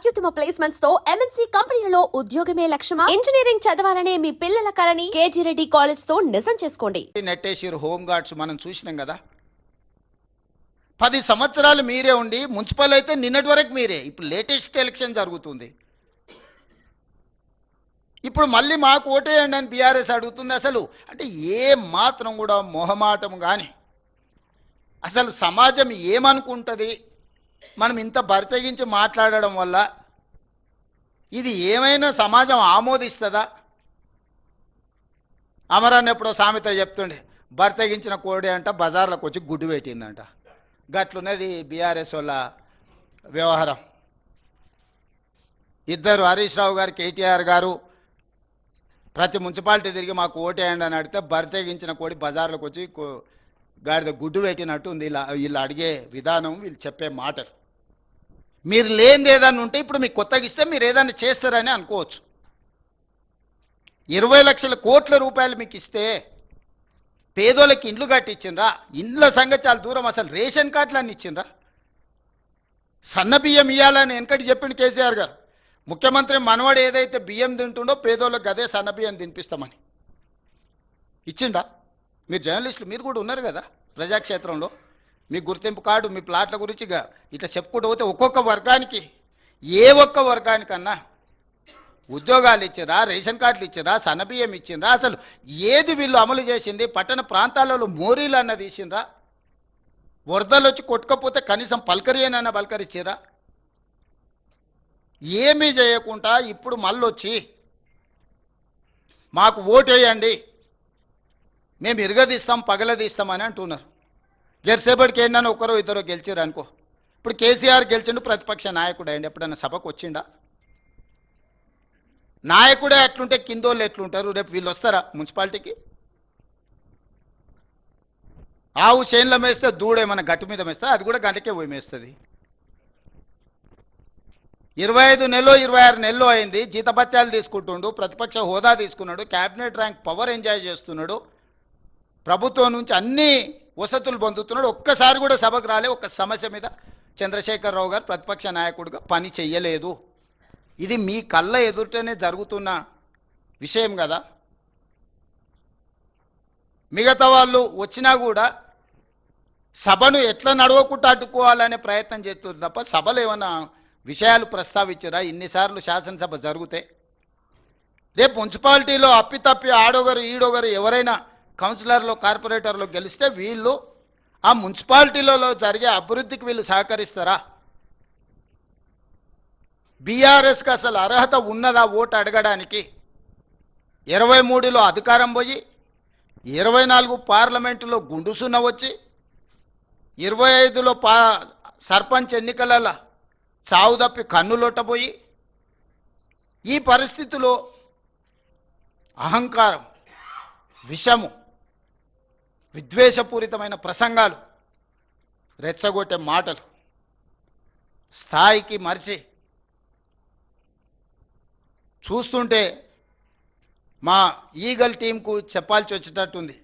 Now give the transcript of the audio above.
అత్యుత్తమ ప్లేస్మెంట్స్ తో ఎంఎన్సీ కంపెనీలలో ఉద్యోగమే లక్ష్యమా? ఇంజనీరింగ్ చదవాలనే మీ పిల్లల కలని కేజీ రెడ్డి కాలేజ్ తో నిజం చేసుకోండి. నెట్టేసిరు హోమ్ గార్డ్స్ మనం చూసినాం కదా. 10 సంవత్సరాలు మీరే ఉండి మున్సిపల్ అయితే నిన్నటి వరకు మీరే. ఇప్పుడు లేటెస్ట్ ఎలక్షన్ జరుగుతుంది. ఇప్పుడు మళ్ళీ మాకు ఓటేయండి అని బీఆర్ఎస్ అడుగుతుంది. అసలు అంటే ఏ మాత్రం కూడా మొహమాటం కానీ అసలు సమాజం ఏమనుకుంటుంది మనం ఇంత బరితెగించి మాట్లాడడం వల్ల? ఇది ఏమైనా సమాజం ఆమోదిస్తుందా? అమరాన్ని ఎప్పుడో సామెత చెప్తుండే, బరితెగించిన కోడి అంట బజార్లకు వచ్చి గుడ్డు పెట్టిందంట. గట్లున్నది బీఆర్ఎస్ వాళ్ళ వ్యవహారం. ఇద్దరు హరీష్ రావు గారు, కేటీఆర్ గారు ప్రతి మున్సిపాలిటీ తిరిగి మాకు ఓటేయండి అని అడిగితే బరితెగించిన కోడి బజార్లకు వచ్చి గాడిద గుడ్డు పెట్టినట్టు ఉంది వీళ్ళు అడిగే విధానం, వీళ్ళు చెప్పే మాటలు. మీరు లేనిది ఏదన్నా ఉంటే ఇప్పుడు మీకు కొత్తగా ఇస్తే మీరు ఏదన్నా చేస్తారని అనుకోవచ్చు. 20 లక్షల కోట్ల రూపాయలు మీకు ఇస్తే పేదోళ్ళకి ఇండ్లు కట్టించిండ్రా? ఇండ్ల సంగతి చాలా దూరం, అసలు రేషన్ కార్డులు అన్ని ఇచ్చిండ్రా? సన్న బియ్యం ఇవ్వాలని వెనకటి చెప్పిండు కేసీఆర్ గారు. ముఖ్యమంత్రి మనవాడు ఏదైతే బియ్యం తింటుండో పేదోళ్ళకి అదే సన్న బియ్యం తినిపిస్తామని ఇచ్చిండా? మీరు జర్నలిస్టులు, మీరు కూడా ఉన్నారు కదా ప్రజాక్షేత్రంలో. మీ గుర్తింపు కార్డు, మీ ప్లాట్ల గురించి ఇట్లా చెప్పుకుంటూ పోతే ఒక్కొక్క వర్గానికి, ఏ ఒక్క వర్గానికన్నా ఉద్యోగాలు ఇచ్చిరా, రేషన్ కార్డులు ఇచ్చిరా, సన్నబియ్యం ఇచ్చిండ్రా? అసలు ఏది వీళ్ళు అమలు చేసింది? పట్టణ ప్రాంతాలలో మోరీలు అన్నది ఇచ్చిండ్రా? వరదలు వచ్చి కొట్టుకపోతే కనీసం పలకరియనన్నా పలకరిచ్చిరా? ఏమీ చేయకుండా ఇప్పుడు మళ్ళొచ్చి మాకు ఓటేయండి, మేము ఇరగదీస్తాం పగలదీస్తామని అంటున్నారు. జెర్సేపటికి ఏంటన్నా ఒకరో ఇద్దరు గెలిచారు అనుకో. ఇప్పుడు కేసీఆర్ గెలిచిండు, ప్రతిపక్ష నాయకుడు అయ్యండి. ఎప్పుడన్నా సభకు వచ్చిండా? నాయకుడే అట్లుంటే కిందోళ్ళు ఎట్లుంటారు? రేపు వీళ్ళు వస్తారా మున్సిపాలిటీకి? ఆవు చేనుల మేస్తే దూడేమన్నా గట్టు మీద మేస్తే అది కూడా గంటకే పోయి మేస్తుంది. 25 నెలలో 26 నెలలు అయింది. జీతభత్యాలు తీసుకుంటుండు, ప్రతిపక్ష హోదా తీసుకున్నాడు, క్యాబినెట్ ర్యాంక్ పవర్ ఎంజాయ్ చేస్తున్నాడు, ప్రభుత్వం నుంచి అన్ని వసతులు పొందుతున్నాడు. ఒక్కసారి కూడా సభకు రాలే. ఒక్క సమస్య మీద చంద్రశేఖరరావు గారు ప్రతిపక్ష నాయకుడిగా పని చెయ్యలేదు. ఇది మీ కళ్ళ ఎదుటనే జరుగుతున్న విషయం కదా. మిగతా వాళ్ళు వచ్చినా కూడా సభను ఎట్లా నడవకుండా అడ్డుకోవాలనే ప్రయత్నం చేస్తున్నారు తప్ప సభలో ఏమన్నా విషయాలు ప్రస్తావించారా? ఇన్నిసార్లు శాసనసభ జరిగితే రేపు మున్సిపాలిటీలో అప్పితప్పి ఆడొగరు ఈడొగరు ఎవరైనా కౌన్సిలర్లు కార్పొరేటర్లు గెలిస్తే వీళ్ళు ఆ మున్సిపాలిటీలలో జరిగే అభివృద్ధికి వీళ్ళు సహకరిస్తారా? బీఆర్ఎస్కి అసలు అర్హత ఉన్నదా ఓటు అడగడానికి? 23లో అధికారం పోయి 24 పార్లమెంటులో గుండుసున్న వచ్చి 25లో సర్పంచ్ ఎన్నికలలో చావు తప్పి కన్నులొట్టబోయి ఈ పరిస్థితిలో అహంకారం, విషము, విద్వేషపూరితమైన ప్రసంగాలు, రెచ్చగొట్టే మాటలు స్థాయికి మరిచి చూస్తుంటే మా ఈగల్ టీంకు చెప్పాల్సి వచ్చేటట్టుంది.